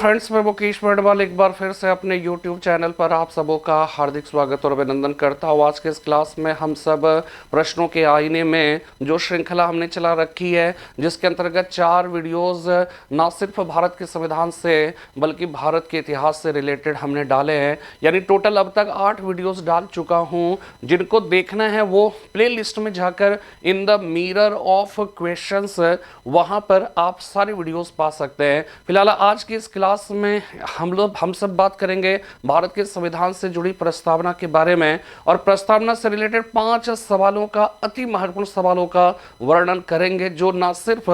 Friends, मैं मुकेश वर्णवाल एक बार फिर से अपने YouTube चैनल पर आप सबों का हार्दिक स्वागत और अभिनंदन करता हूँ। आज के इस क्लास में हम सब प्रश्नों के आईने में जो श्रृंखला हमने चला रखी है, जिसके अंतर्गत 4 वीडियोस ना सिर्फ भारत के संविधान से बल्कि भारत के इतिहास से रिलेटेड हमने डाले हैं। यानी टोटल अब तक 8 वीडियोस डाल चुका हूँ। जिनको देखना है वो प्ले लिस्ट में जाकर in the mirror of questions वहाँ पर आप सारे वीडियोस पा सकते हैं। फिलहाल आज की इस क्लास में हम सब बात करेंगे भारत के संविधान से जुड़ी प्रस्तावना के बारे में, और प्रस्तावना से रिलेटेड 5 सवालों का, अति महत्वपूर्ण सवालों का वर्णन करेंगे, जो ना सिर्फ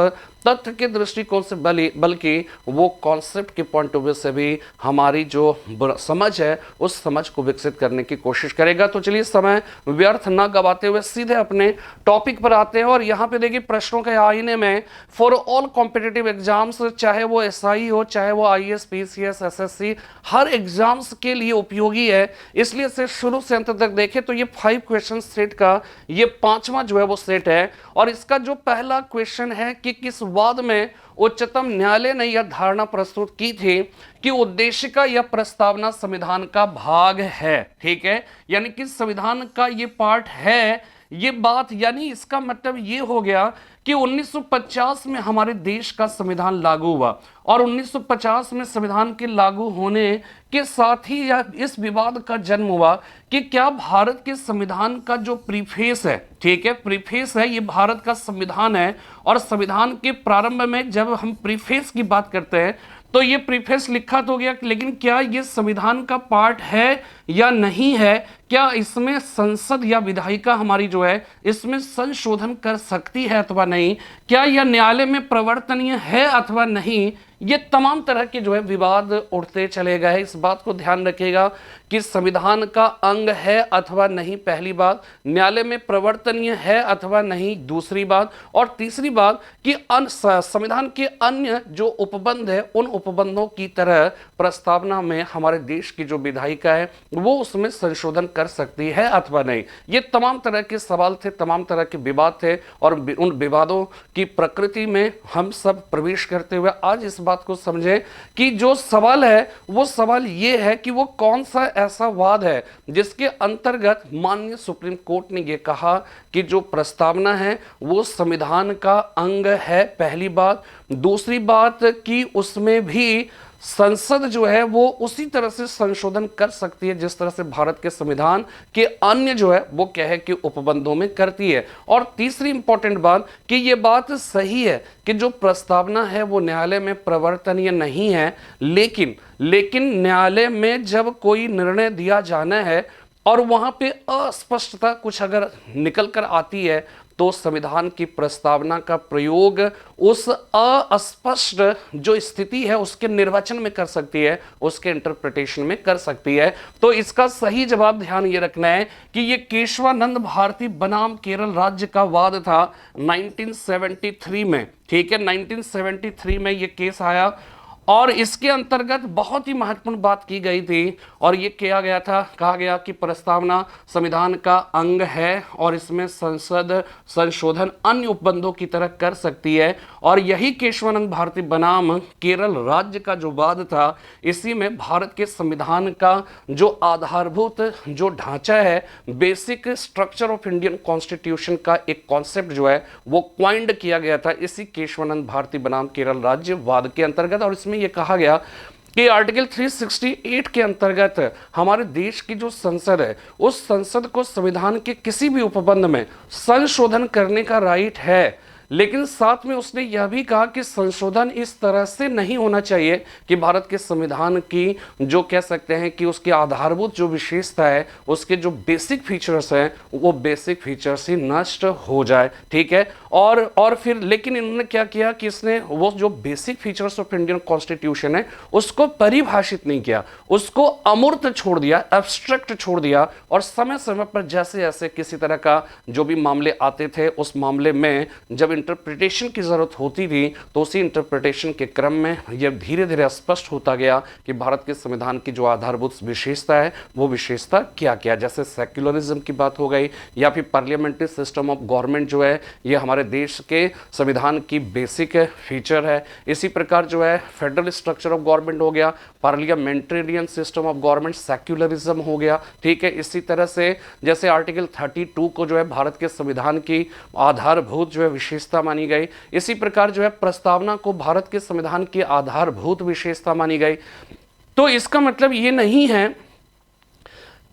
तथ्य के दृष्टिकोण से बल्कि वो कॉन्सेप्ट के पॉइंट ऑफ व्यू से भी हमारी जो समझ है उस समझ को विकसित करने की कोशिश करेगा। तो चलिए समय व्यर्थ ना गवाते हुए सीधे अपने टॉपिक पर आते हैं। और यहाँ पे देखिए प्रश्नों के आईने में फॉर ऑल कॉम्पिटिटिव एग्जाम्स, चाहे वो एसआई हो, चाहे वो आईएएस, पीसीएस, एसएससी, हर एग्जाम्स के लिए उपयोगी है। इसलिए से शुरू से अंत तक देखें तो ये 5 क्वेश्चन सेट का ये 5वां जो है वो सेट है। और इसका जो पहला क्वेश्चन है कि किस वाद में उच्चतम न्यायालय ने यह धारणा प्रस्तुत की थी कि उद्देशिका या प्रस्तावना संविधान का भाग है। ठीक है, यानी कि संविधान का ये पार्ट है, ये बात, यानी इसका मतलब ये हो गया कि 1950 में हमारे देश का संविधान लागू हुआ, और 1950 में संविधान के लागू होने के साथ ही यह इस विवाद का जन्म हुआ कि क्या भारत के संविधान का जो प्रीफेस है, ठीक है, प्रीफेस है, ये भारत का संविधान है। और संविधान के प्रारंभ में जब हम प्रीफेस की बात करते हैं तो ये प्रीफेस लिखा तो गया, लेकिन क्या ये संविधान का पार्ट है या नहीं है? क्या इसमें संसद या विधायिका हमारी जो है इसमें संशोधन कर सकती है अथवा नहीं? क्या यह न्यायालय में प्रवर्तनीय है अथवा नहीं? ये तमाम तरह के जो है विवाद उठते चले गए। इस बात को ध्यान रखिएगा कि संविधान का अंग है अथवा नहीं, पहली बात, न्यायालय में प्रवर्तनीय है अथवा नहीं, दूसरी बात, और तीसरी बात कि संविधान के अन्य जो उपबंध है उन उपबंधों की तरह प्रस्तावना में हमारे देश की जो विधायिका है वो उसमें संशोधन कर सकती है अथवा नहीं। ये तमाम तरह के सवाल थे, तमाम तरह के विवाद थे, और उन विवादों की प्रकृति में हम सब प्रवेश करते हुए आज इस बात को समझें कि जो सवाल है वो सवाल ये है कि वो कौन सा ऐसा वाद है जिसके अंतर्गत माननीय सुप्रीम कोर्ट ने ये कहा कि जो प्रस्तावना है वो संविधान का अंग है, पहली बात। दूसरी बात कि उसमें भी संसद जो है वो उसी तरह से संशोधन कर सकती है जिस तरह से भारत के संविधान के अन्य जो है वो कहे कि उपबंधों में करती है। और तीसरी इंपॉर्टेंट बात कि ये बात सही है कि जो प्रस्तावना है वो न्यायालय में प्रवर्तनीय नहीं है, लेकिन न्यायालय में जब कोई निर्णय दिया जाना है और वहां पे अस्पष्टता कुछ अगर निकल कर आती है तो संविधान की प्रस्तावना का प्रयोग उस अस्पष्ट जो स्थिति है उसके निर्वचन में कर सकती है, उसके इंटरप्रिटेशन में कर सकती है। तो इसका सही जवाब ध्यान ये रखना है कि ये केशवानंद भारती बनाम केरल राज्य का वाद था 1973 में। ठीक है, 1973 में ये केस आया और इसके अंतर्गत बहुत ही महत्वपूर्ण बात की गई थी, और ये किया गया था, कहा गया कि प्रस्तावना संविधान का अंग है और इसमें संसद संशोधन अन्य उपबंधों की तरह कर सकती है। और यही केशवानंद भारती बनाम केरल राज्य का जो वाद था, इसी में भारत के संविधान का जो आधारभूत जो ढांचा है, basic structure of Indian constitution का एक कॉन्सेप्ट जो है वो क्वाइंड किया गया था इसी केशवानंद भारती बनाम केरल राज्य वाद के अंतर्गत। और इसमें यह कहा गया कि आर्टिकल 368 के अंतर्गत हमारे देश की जो संसद है उस संसद को संविधान के किसी भी उपबंध में संशोधन करने का राइट है, लेकिन साथ में उसने यह भी कहा कि संशोधन इस तरह से नहीं होना चाहिए कि भारत के संविधान की जो कह सकते हैं कि उसकी आधारभूत जो विशेषता है, उसके जो बेसिक फीचर्स हैं वो बेसिक फीचर्स ही नष्ट हो जाए। ठीक है, और फिर लेकिन इन्होंने क्या किया कि इसने वो जो basic features of Indian constitution है उसको परिभाषित नहीं किया, उसको अमूर्त छोड़ दिया, एब्स्ट्रैक्ट छोड़ दिया, और समय समय पर जैसे जैसे किसी तरह का जो भी मामले आते थे उस मामले में जब इंटरप्रिटेशन की ज़रूरत होती थी तो उसी इंटरप्रिटेशन के क्रम में यह धीरे धीरे स्पष्ट होता गया कि भारत के संविधान की जो आधारभूत विशेषता है वो विशेषता क्या क्या, जैसे सेक्युलरिज्म की बात हो गई या फिर पार्लियामेंट्री सिस्टम ऑफ गवर्नमेंट जो है ये हमारे देश के संविधान की बेसिक फीचर है। इसी प्रकार जो है फेडरल स्ट्रक्चर ऑफ गवर्नमेंट हो गया, parliamentarian system of government secularism हो गया, ठीक है। इसी तरह से जैसे आर्टिकल 32 को जो है भारत के संविधान की आधारभूत जो है विशेषता मानी गई, इसी प्रकार जो है प्रस्तावना को भारत के संविधान की आधारभूत विशेषता मानी गई। तो इसका मतलब ये नहीं है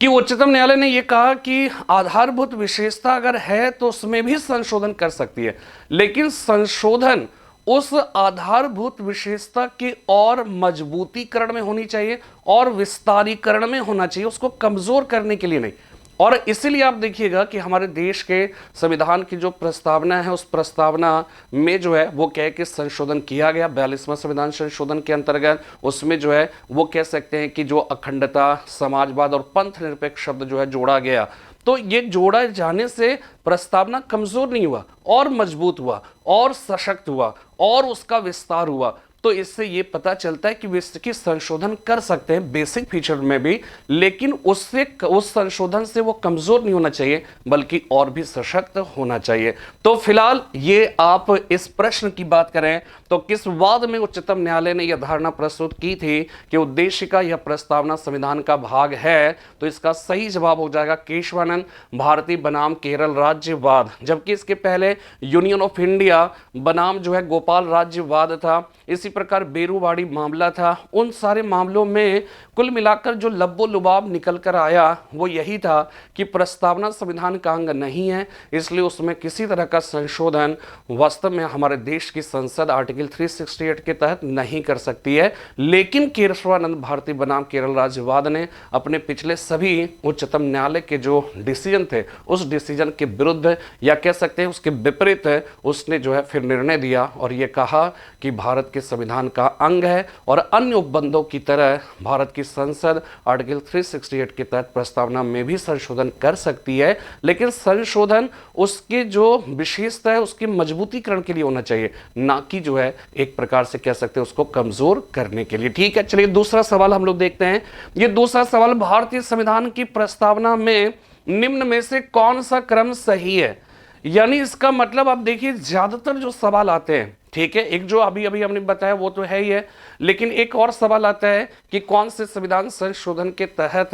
कि उच्चतम न्यायालय ने यह कहा कि आधारभूत विशेषता अगर है तो उसमें भी संशोधन कर सकती है, लेकिन संशोधन उस आधारभूत विशेषता के और मजबूतीकरण में होनी चाहिए और विस्तारीकरण में होना चाहिए, उसको कमजोर करने के लिए नहीं। और इसीलिए आप देखिएगा कि हमारे देश के संविधान की जो प्रस्तावना है उस प्रस्तावना में जो है वो कह के संशोधन किया गया 42वां संविधान संशोधन के अंतर्गत। उसमें जो है वो कह सकते हैं कि जो अखंडता, समाजवाद और पंथ निरपेक्ष शब्द जो है जोड़ा गया। तो ये जोड़ा जाने से प्रस्तावना कमजोर नहीं हुआ और मजबूत हुआ और सशक्त हुआ और उसका विस्तार हुआ। तो इससे ये पता चलता है कि वे इसकी संशोधन कर सकते हैं बेसिक फीचर में भी, लेकिन उससे उस संशोधन से वो कमजोर नहीं होना चाहिए बल्कि और भी सशक्त होना चाहिए। तो फिलहाल ये आप इस प्रश्न की बात करें तो किस वाद में उच्चतम न्यायालय ने यह धारणा प्रस्तुत की थी कि उद्देश्य का यह प्रस्तावना संविधान का भाग है, तो इसका सही जवाब हो जाएगा केशवानंद भारती बनाम केरल राज्यवाद। जबकि इसके पहले यूनियन ऑफ इंडिया बनाम जो है गोपाल राज्यवाद था। इसी प्रकार बेरूवाड़ी मामला था। उन सारे मामलों में कुल मिलाकर जो लब्बो लुबाब निकल कर आया वो यही था कि प्रस्तावना संविधान का अंग नहीं है, इसलिए उसमें किसी तरह का संशोधन वास्तव में हमारे देश की संसद आर्टिकल 368 के तहत नहीं कर सकती है। लेकिन केशवानंद भारती बनाम केरल राज्यवाद ने अपने पिछले सभी उच्चतम न्यायालय के जो डिसीजन थे उस डिसीजन के विरुद्ध या कह सकते हैं उसके विपरीत उसने जो है फिर निर्णय दिया और ये कहा कि भारत के संविधान का अंग है और अन्य उपबंधों की तरह भारत की संसद आर्टिकल 368 के तहत प्रस्तावना में भी संशोधन कर सकती है, लेकिन संशोधन उसके जो विशेषता है उसके मजबूतीकरण के लिए होना चाहिए, ना कि जो है एक प्रकार से कह सकते हैं उसको कमजोर करने के लिए। ठीक है, चलिए दूसरा सवाल हम लोग देखते हैं। ये दूसरा सवाल, भारतीय संविधान की प्रस्तावना में निम्न में से कौन सा क्रम सही है? यानी इसका मतलब आप देखिए ज्यादातर जो सवाल आते हैं, ठीक है, एक जो अभी अभी हमने बताया वो तो है ही है, लेकिन एक और सवाल आता है कि कौन से संविधान संशोधन के तहत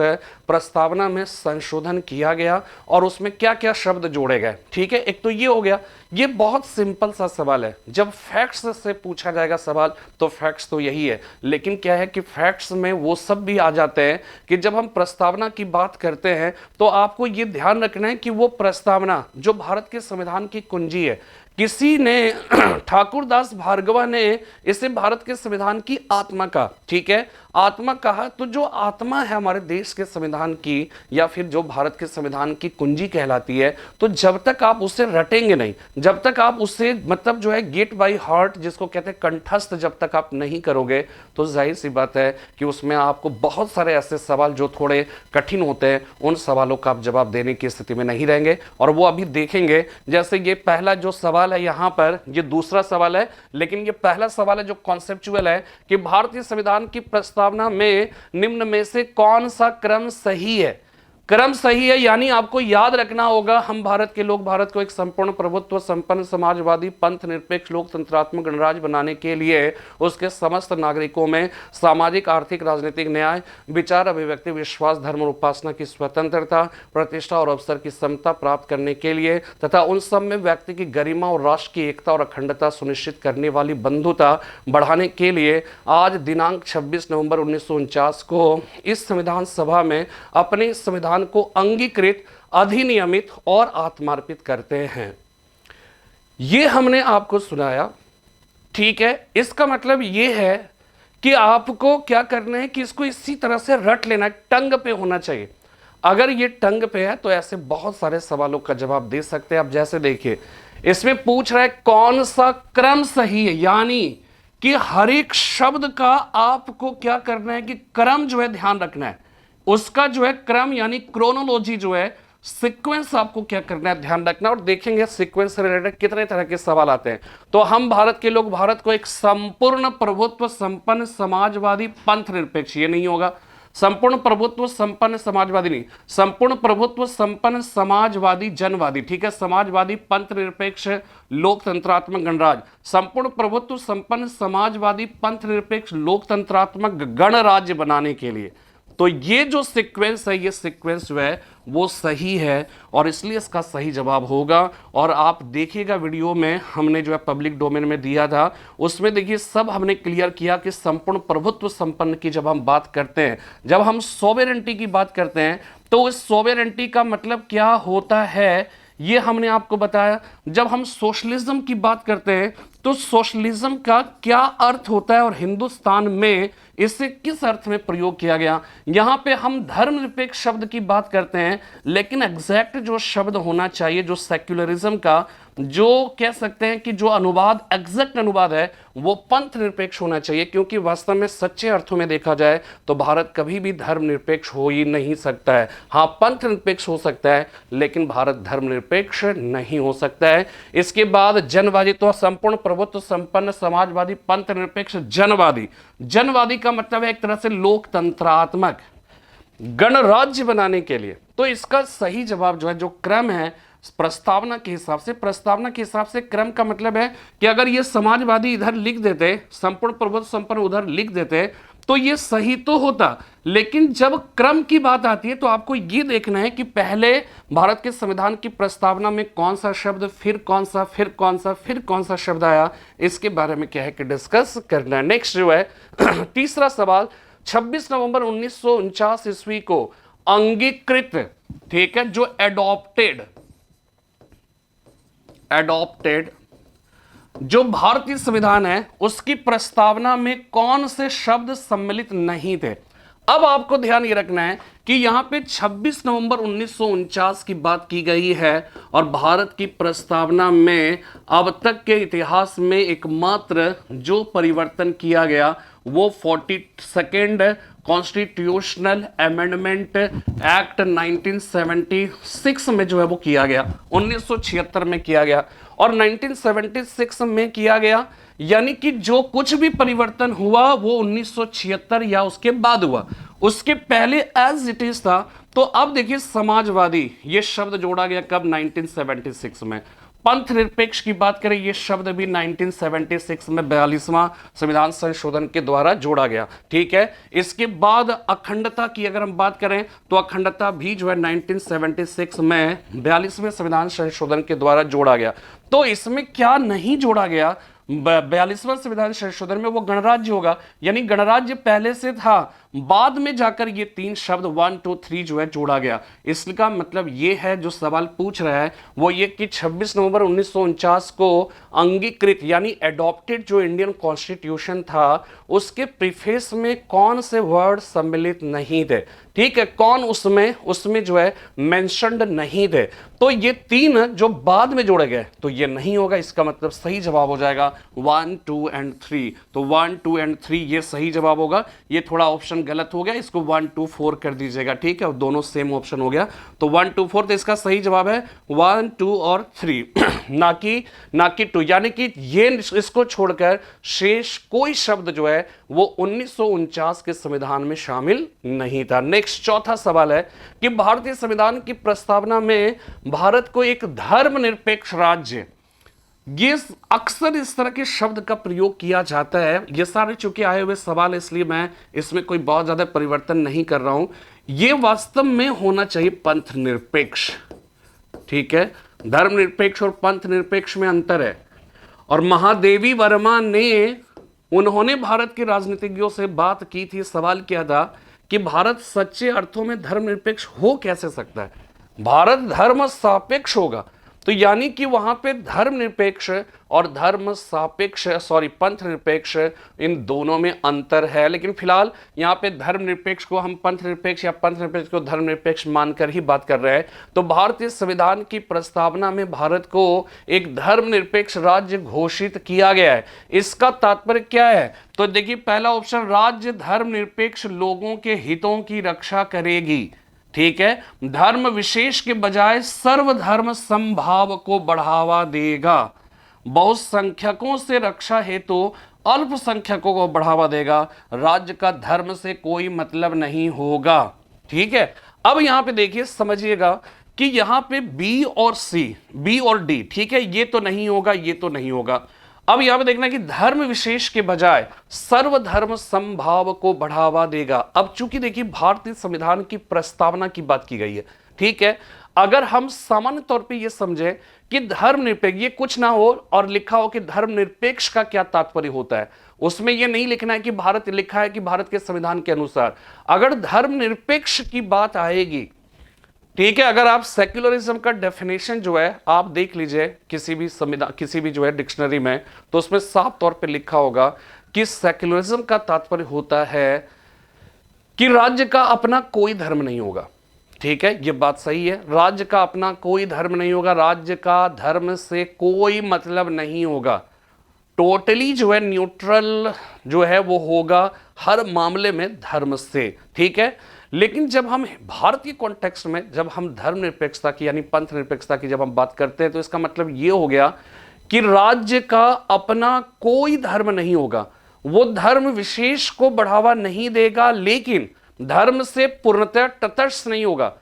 प्रस्तावना में संशोधन किया गया और उसमें क्या क्या शब्द जोड़े गए। ठीक है, एक तो ये हो गया। ये बहुत सिंपल सा सवाल है। जब फैक्ट्स से पूछा जाएगा सवाल तो फैक्ट्स तो यही है, लेकिन क्या है कि फैक्ट्स में वो सब भी आ जाते हैं कि जब हम प्रस्तावना की बात करते हैं तो आपको ये ध्यान रखना है कि वो प्रस्तावना जो भारत के संविधान की कुंजी है, किसी ने ठाकुरदास भार्गवा ने इसे भारत के संविधान की आत्मा का, ठीक है, आत्मा कहा। तो जो आत्मा है हमारे देश के संविधान की या फिर जो भारत के संविधान की कुंजी कहलाती है, तो जब तक आप उसे रटेंगे नहीं, जब तक आप उसे मतलब जो है गेट बाय हार्ट जिसको कहते हैं कंठस्थ जब तक आप नहीं करोगे, तो जाहिर सी बात है कि उसमें आपको बहुत सारे ऐसे सवाल जो थोड़े कठिन होते हैं उन सवालों का आप जवाब देने की स्थिति में नहीं रहेंगे। और वो अभी देखेंगे, जैसे ये पहला जो सवाल है यहाँ पर, ये दूसरा सवाल है, लेकिन ये पहला सवाल है जो कॉन्सेप्चुअल है कि भारतीय संविधान की प्रस्तावना में निम्न में से कौन सा क्रम सही है। क्रम सही है यानी आपको याद रखना होगा, हम भारत के लोग भारत को एक संपूर्ण प्रभुत्व संपन्न समाजवादी पंथ निरपेक्ष लोकतंत्रात्मक गणराज्य बनाने के लिए उसके समस्त नागरिकों में सामाजिक आर्थिक राजनीतिक न्याय, विचार अभिव्यक्ति विश्वास धर्म और उपासना की स्वतंत्रता, प्रतिष्ठा और अवसर की समता प्राप्त करने के लिए तथा उन सब में व्यक्ति की गरिमा और राष्ट्र की एकता और अखंडता सुनिश्चित करने वाली बंधुता बढ़ाने के लिए आज दिनांक 26 नवंबर 1949 को इस संविधान सभा में अपने संविधान को अंगीकृत, अधिनियमित और आत्मार्पित करते हैं। ये हमने आपको सुनाया, ठीक है। इसका मतलब ये है कि आपको क्या करना है कि इसको इसी तरह से रट लेना है, टंग पे होना चाहिए। अगर ये टंग पे है तो ऐसे बहुत सारे सवालों का जवाब दे सकते हैं। अब जैसे देखिए, इसमें पूछ रहा है कौन सा क्रम सही है, यानी कि हर एक शब्द का आपको क्या करना है कि क्रम जो है ध्यान रखना है, उसका जो है क्रम यानी क्रोनोलॉजी जो है सीक्वेंस आपको क्या करना है, ध्यान रखना, और देखेंगे सीक्वेंस से रिलेटेड कितने तरह के सवाल आते हैं। तो हम भारत के लोग भारत को एक संपूर्ण प्रभुत्व संपन्न समाजवादी पंथ निरपेक्ष, ये नहीं होगा, संपूर्ण प्रभुत्व संपन्न समाजवादी नहीं, संपूर्ण प्रभुत्व संपन्न समाजवादी जनवादी, ठीक है, समाजवादी पंथ निरपेक्ष लोकतंत्रात्मक गणराज्य, संपूर्ण प्रभुत्व संपन्न समाजवादी पंथ निरपेक्ष लोकतंत्रात्मक गणराज्य बनाने के लिए। तो ये जो सीक्वेंस है, ये सीक्वेंस जो है वो सही है और इसलिए इसका सही जवाब होगा। और आप देखिएगा वीडियो में हमने जो है पब्लिक डोमेन में दिया था, उसमें देखिए सब हमने क्लियर किया कि संपूर्ण प्रभुत्व संपन्न की जब हम बात करते हैं, जब हम सोवेरेंटी की बात करते हैं, तो इस सोवेरेंटी का मतलब क्या होता है ये हमने आपको बताया। जब हम सोशलिज्म की बात करते हैं तो सोशलिज्म का क्या अर्थ होता है और हिंदुस्तान में इसे किस अर्थ में प्रयोग किया गया। यहां पे हम धर्मनिरपेक्ष शब्द की बात करते हैं, लेकिन एग्जैक्ट जो शब्द होना चाहिए, जो सेक्युलरिज्म का जो कह सकते हैं कि जो अनुवाद, एग्जैक्ट अनुवाद है, वो पंथ निरपेक्ष होना चाहिए, क्योंकि वास्तव में सच्चे अर्थों में देखा जाए तो भारत कभी भी धर्मनिरपेक्ष हो ही नहीं सकता है। हाँ, पंथ निरपेक्ष हो सकता है, लेकिन भारत धर्मनिरपेक्ष नहीं हो सकता है। इसके बाद जनवादी, तो संपूर्ण प्रभुत्व संपन्न समाजवादी पंथ निरपेक्ष जनवादी, जनवादी का मतलब है एक तरह से लोकतंत्रात्मक गणराज्य बनाने के लिए। तो इसका सही जवाब जो है, जो क्रम है प्रस्तावना के हिसाब से, प्रस्तावना के हिसाब से क्रम का मतलब है कि अगर ये समाजवादी इधर लिख देते, संपूर्ण प्रभुत्व संपन्न उधर लिख देते, तो ये सही तो होता, लेकिन जब क्रम की बात आती है तो आपको ये देखना है कि पहले भारत के संविधान की प्रस्तावना में कौन सा शब्द, फिर कौन सा, फिर कौन सा, फिर कौन सा शब्द आया, इसके बारे में क्या है कि डिस्कस करना है। नेक्स्ट जो है तीसरा सवाल, 26 नवंबर 1949 ईस्वी को अंगीकृत, ठीक है, जो एडॉप्टेड जो भारतीय संविधान है उसकी प्रस्तावना में कौन से शब्द सम्मिलित नहीं थे। अब आपको ध्यान ये रखना है कि यहां पे 26 नवंबर 1949 की बात की गई है और भारत की प्रस्तावना में अब तक के इतिहास में एकमात्र जो परिवर्तन किया गया वो 42nd कॉन्स्टिट्यूशनल अमेंडमेंट एक्ट 1976 में जो है वो किया गया, 1976 में किया गया और 1976 में किया गया, यानी कि जो कुछ भी परिवर्तन हुआ वो 1976 या उसके बाद हुआ, उसके पहले एज इट इज था। तो अब देखिए समाजवादी ये शब्द जोड़ा गया कब, 1976 में। पंथ निरपेक्ष की बात करें, ये शब्द भी 1976 में 42वां संविधान संशोधन के द्वारा जोड़ा गया, ठीक है। इसके बाद अखंडता की अगर हम बात करें तो अखंडता भी जो है 1976 में 42वें संविधान संशोधन के द्वारा जोड़ा गया। तो इसमें क्या नहीं जोड़ा गया, 42वां संविधान संशोधन में वो गणराज्य होगा, यानी गणराज्य पहले से था, बाद में जाकर ये तीन शब्द 1 2 3 जो है जोड़ा गया। इसका मतलब ये है, जो सवाल पूछ रहा है वो ये कि 26 नवंबर 1949 को अंगीकृत यानी एडॉप्टेड जो इंडियन कॉन्स्टिट्यूशन था उसके प्रीफेस में कौन से वर्ड सम्मिलित नहीं थे, ठीक है, कौन उसमें जो है मेंशन्ड नहीं थे। तो ये तीन जो बाद में जोड़े गए तो ये नहीं होगा, इसका मतलब सही जवाब हो जाएगा 1 2 एंड 3। तो 1 2 एंड 3 ये सही जवाब होगा। ये थोड़ा ऑप्शन गलत हो गया, इसको 1 2 4 कर दीजिएगा, ठीक है, दोनों सेम ऑप्शन हो गया। तो 1 2 4, तो इसका सही जवाब है 1 2 और 3 ना कि 2, यानी कि ये इसको छोड़कर शेष कोई शब्द जो है वो 1949 के संविधान में शामिल नहीं था। नेक्स्ट चौथा सवाल है कि भारतीय संविधान की प्रस्तावना में भारत को एक धर्मनिरपेक्ष राज्य, ये अक्सर इस तरह के शब्द का प्रयोग किया जाता है। ये सारे चूंकि आए हुए सवाल, इसलिए मैं इसमें कोई बहुत ज्यादा परिवर्तन नहीं कर रहा हूं। ये वास्तव में होना चाहिए पंथ निरपेक्ष, ठीक है, धर्मनिरपेक्ष और पंथ निरपेक्ष में अंतर है। और महादेवी वर्मा ने, उन्होंने भारत के राजनीतिज्ञों से बात की थी, सवाल किया था कि भारत सच्चे अर्थों में धर्मनिरपेक्ष हो कैसे सकता है, भारत धर्म सापेक्ष होगा। तो यानी कि वहां पे धर्मनिरपेक्ष और पंथ निरपेक्ष, इन दोनों में अंतर है। लेकिन फिलहाल यहाँ पे धर्मनिरपेक्ष को हम पंथ निरपेक्ष या पंथ निरपेक्ष को धर्मनिरपेक्ष मानकर ही बात कर रहे हैं। तो भारतीय संविधान की प्रस्तावना में भारत को एक धर्मनिरपेक्ष राज्य घोषित किया गया है। इसका तात्पर्य क्या है, तो देखिए पहला ऑप्शन, राज्य धर्मनिरपेक्ष लोगों के हितों की रक्षा करेगी, ठीक है, धर्म विशेष के बजाय सर्वधर्म समभाव को बढ़ावा देगा, बहुसंख्यकों से रक्षा हेतु अल्पसंख्यकों को बढ़ावा देगा, राज्य का धर्म से कोई मतलब नहीं होगा। ठीक है, अब यहां पे देखिए, समझिएगा कि यहां पे बी और सी, बी और डी, ठीक है, ये तो नहीं होगा, ये तो नहीं होगा। अब यहां पे देखना कि धर्म विशेष के बजाय सर्वधर्म समभाव को बढ़ावा देगा। अब चूंकि देखिए भारतीय संविधान की प्रस्तावना की बात की गई है, ठीक है, अगर हम सामान्य तौर पे ये समझे कि धर्मनिरपेक्ष, ये कुछ ना हो और लिखा हो कि धर्मनिरपेक्ष का क्या तात्पर्य होता है, उसमें यह नहीं लिखना है कि भारत, लिखा है कि भारत के संविधान के अनुसार। अगर धर्मनिरपेक्ष की बात आएगी, ठीक है, अगर आप सेक्युलरिज्म का डेफिनेशन जो है आप देख लीजिए किसी भी संविधान, किसी भी जो है डिक्शनरी में, तो उसमें साफ तौर पे लिखा होगा कि सेक्युलरिज्म का तात्पर्य होता है कि राज्य का अपना कोई धर्म नहीं होगा। ठीक है, ये बात सही है, राज्य का अपना कोई धर्म नहीं होगा, राज्य का धर्म से कोई मतलब नहीं होगा, टोटली जो है न्यूट्रल जो है वो होगा हर मामले में धर्म से। ठीक है, लेकिन जब हम भारतीय कॉन्टेक्स्ट में, जब हम धर्मनिरपेक्षता की यानी पंथ निरपेक्षता की जब हम बात करते हैं, तो इसका मतलब ये हो गया कि राज्य का अपना कोई धर्म नहीं होगा, वो धर्म विशेष को बढ़ावा नहीं देगा, लेकिन धर्म से पूर्णतः तटस्थ नहीं होगा,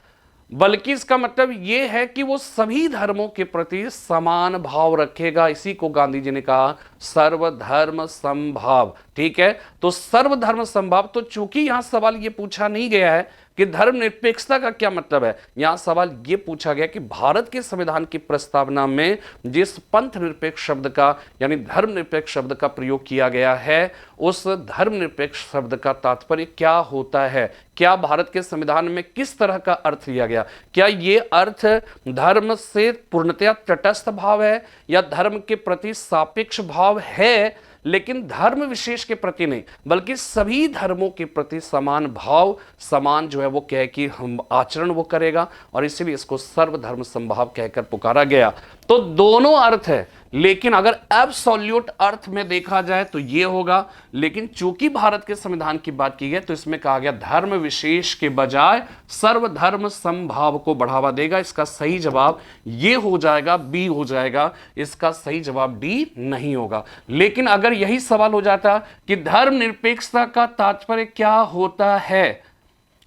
बल्कि इसका मतलब यह है कि वो सभी धर्मों के प्रति समान भाव रखेगा। इसी को गांधी जी ने कहा सर्वधर्म समभाव। ठीक है, तो सर्वधर्म समभाव, तो चूंकि यहां सवाल ये पूछा नहीं गया है कि धर्मनिरपेक्षता का क्या मतलब है, यहां सवाल यह पूछा गया कि भारत के संविधान की प्रस्तावना में जिस पंथ निरपेक्ष शब्द का यानी धर्मनिरपेक्ष शब्द का प्रयोग किया गया है, उस धर्मनिरपेक्ष शब्द का तात्पर्य क्या होता है, क्या भारत के संविधान में किस तरह का अर्थ लिया गया, क्या यह अर्थ धर्म से पूर्णतया तटस्थ भाव है या धर्म के प्रति सापेक्ष भाव है, लेकिन धर्म विशेष के प्रति नहीं, बल्कि सभी धर्मों के प्रति समान भाव, समान जो है वो कह कि हम आचरण वो करेगा, और इसीलिए इसको सर्वधर्म समभाव कहकर पुकारा गया। तो दोनों अर्थ है, लेकिन अगर एब्सोल्यूट अर्थ में देखा जाए तो ये होगा, लेकिन चूंकि भारत के संविधान की बात की गई तो इसमें कहा गया धर्म विशेष के बजाय सर्वधर्म समभाव को बढ़ावा देगा। इसका सही जवाब ये हो जाएगा, बी हो जाएगा, इसका सही जवाब डी नहीं होगा। लेकिन अगर यही सवाल हो जाता कि धर्मनिरपेक्षता का तात्पर्य क्या होता है,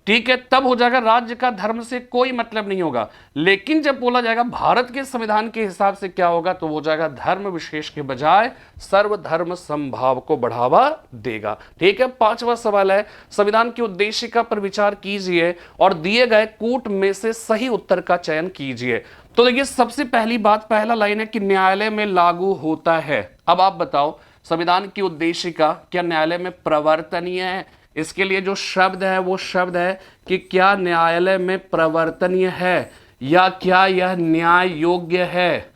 ठीक है, तब हो जाएगा राज्य का धर्म से कोई मतलब नहीं होगा, लेकिन जब बोला जाएगा भारत के संविधान के हिसाब से क्या होगा, तो हो जाएगा धर्म विशेष के बजाय सर्वधर्म समभाव को बढ़ावा देगा। ठीक है, पांचवा सवाल है, संविधान की उद्देशिका पर विचार कीजिए और दिए गए कूट में से सही उत्तर का चयन कीजिए। तो देखिए, सबसे पहली बात, पहला लाइन है कि न्यायालय में लागू होता है। अब आप बताओ, संविधान की उद्देशिका क्या न्यायालय में प्रवर्तनीय है? इसके लिए जो शब्द है वो शब्द है कि क्या न्यायालय में प्रवर्तनीय है या क्या यह न्याय योग्य है,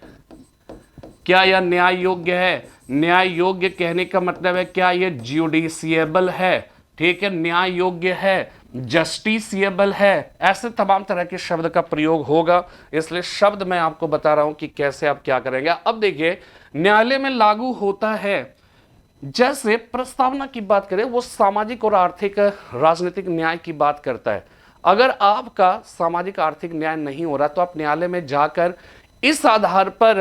क्या यह न्याय योग्य है। न्याय योग्य कहने का मतलब है क्या यह ज्यूडिशिएबल है, ठीक है, न्याय योग्य है, जस्टिसिएबल है, ऐसे तमाम तरह के शब्द का प्रयोग होगा, इसलिए शब्द मैं आपको बता रहा हूं कि कैसे आप क्या करेंगे। अब देखिए, न्यायालय में लागू होता है, जैसे प्रस्तावना की बात करें वो सामाजिक और आर्थिक राजनीतिक न्याय की बात करता है। अगर आपका सामाजिक आर्थिक न्याय नहीं हो रहा तो आप न्यायालय में जाकर इस आधार पर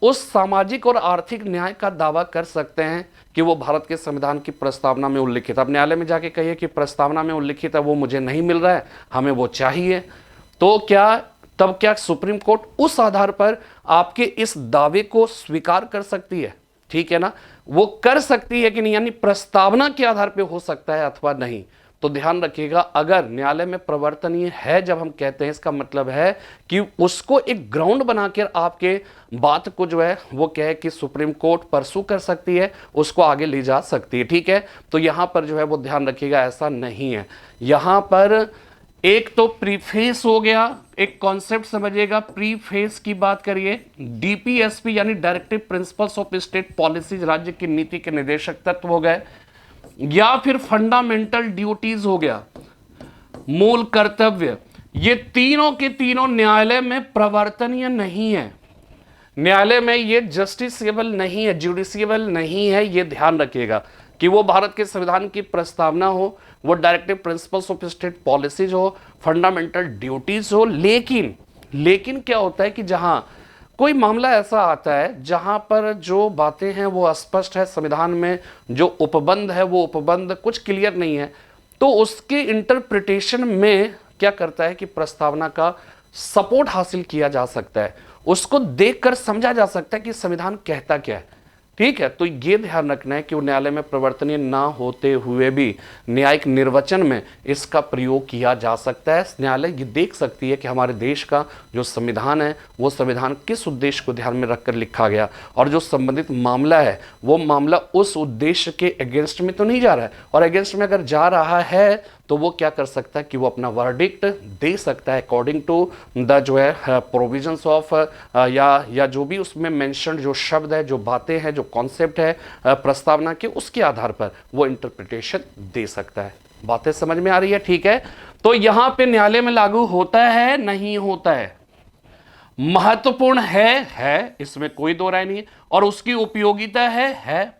उस सामाजिक और आर्थिक न्याय का दावा कर सकते हैं कि वो भारत के संविधान की प्रस्तावना में उल्लिखित। आप न्यायालय में जाके कहिए कि प्रस्तावना में उल्लिखित है वो मुझे नहीं मिल रहा है, हमें वो चाहिए, तो क्या सुप्रीम कोर्ट उस आधार पर आपके इस दावे को स्वीकार कर सकती है? ठीक है ना, वो कर सकती है कि नहीं, यानी प्रस्तावना के आधार पे हो सकता है अथवा नहीं। तो ध्यान रखिएगा, अगर न्यायालय में प्रवर्तनीय है जब हम कहते हैं, इसका मतलब है कि उसको एक ग्राउंड बनाकर आपके बात को जो है वो कहे कि सुप्रीम कोर्ट परसू कर सकती है, उसको आगे ले जा सकती है। ठीक है, तो यहां पर जो है वो ध्यान रखिएगा, ऐसा नहीं है। यहां पर एक तो प्रीफेस हो गया, एक कॉन्सेप्ट समझिएगा, प्रीफेस की बात करिए, डीपीएसपी यानी directive principles of state policies, राज्य की नीति के निर्देशक तत्व हो गए, या फिर फंडामेंटल ड्यूटीज हो गया, मूल कर्तव्य, ये तीनों के तीनों न्यायालय में प्रवर्तनीय नहीं है, न्यायालय में ये जस्टिसिएबल नहीं है, जुडिशिएबल नहीं है। ये ध्यान रखिएगा कि वो भारत के संविधान की प्रस्तावना हो, वो directive principles of state policies हो, फंडामेंटल ड्यूटीज हो। लेकिन क्या होता है कि जहां कोई मामला ऐसा आता है जहां पर जो बातें हैं वो अस्पष्ट है, संविधान में जो उपबंध है वो उपबंध कुछ क्लियर नहीं है, तो उसके इंटरप्रिटेशन में क्या करता है कि प्रस्तावना का सपोर्ट हासिल किया जा सकता है, उसको देखकर समझा जा सकता है कि संविधान कहता क्या है। ठीक है, तो ये ध्यान रखना है कि वो न्यायालय में प्रवर्तनीय ना होते हुए भी न्यायिक निर्वचन में इसका प्रयोग किया जा सकता है। न्यायालय ये देख सकती है कि हमारे देश का जो संविधान है वो संविधान किस उद्देश्य को ध्यान में रखकर लिखा गया, और जो संबंधित मामला है वो मामला उस उद्देश्य के अगेंस्ट में तो नहीं जा रहा है, और अगेंस्ट में अगर जा रहा है तो वो क्या कर सकता है कि वो अपना वर्डिक्ट दे सकता है अकॉर्डिंग टू द जो है प्रोविजंस ऑफ या जो भी उसमें मेंशन जो शब्द है, जो बातें हैं, जो कॉन्सेप्ट है प्रस्तावना के, उसके आधार पर वो इंटरप्रिटेशन दे सकता है। बातें समझ में आ रही है? ठीक है, तो यहां पे न्यायालय में लागू होता है नहीं होता है, महत्वपूर्ण है, इसमें कोई दो राय नहीं है, और उसकी उपयोगिता है,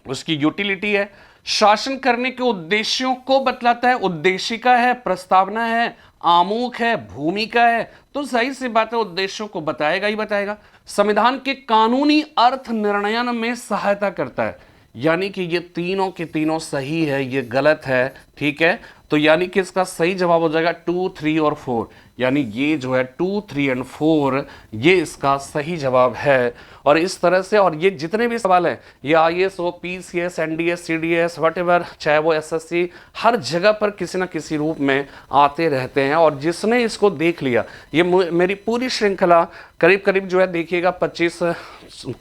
उसकी यूटिलिटी है, शासन करने के उद्देश्यों को बतलाता है, उद्देशिका है, प्रस्तावना है, आमुख है, भूमिका है, तो सही सी बात है उद्देश्यों को बताएगा ही बताएगा। संविधान के कानूनी अर्थ निर्णयन में सहायता करता है, यानी कि ये तीनों के तीनों सही है, ये गलत है। ठीक है, तो यानी कि इसका सही जवाब हो जाएगा 2, 3 और 4, यानी ये जो है 2, 3 एंड 4 ये इसका सही जवाब है। और इस तरह से, और ये जितने भी सवाल हैं, ये IAS हो, PCS, NDS, CDS व्हाटएवर, चाहे वो SSC, हर जगह पर किसी ना किसी रूप में आते रहते हैं। और जिसने इसको देख लिया, ये मेरी पूरी श्रृंखला करीब करीब जो है देखिएगा 25,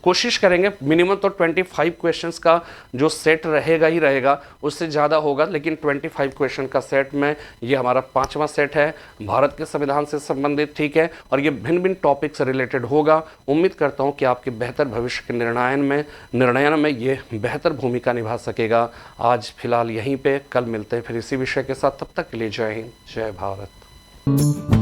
कोशिश करेंगे मिनिमम तो 25 क्वेश्चंस का जो सेट रहेगा ही रहेगा, उससे ज़्यादा होगा, लेकिन 25 क्वेश्चन का सेट में ये हमारा 5वां सेट है भारत के संविधान से संबंधित। ठीक है, और ये भिन्न भिन्न टॉपिक से रिलेटेड होगा। उम्मीद करता हूँ कि आपके बेहतर भविष्य के निर्णयन में ये बेहतर भूमिका निभा सकेगा। आज फिलहाल यहीं पे, कल मिलते हैं फिर इसी विषय के साथ, तब तक के लिए जय हिंद, जय भारत।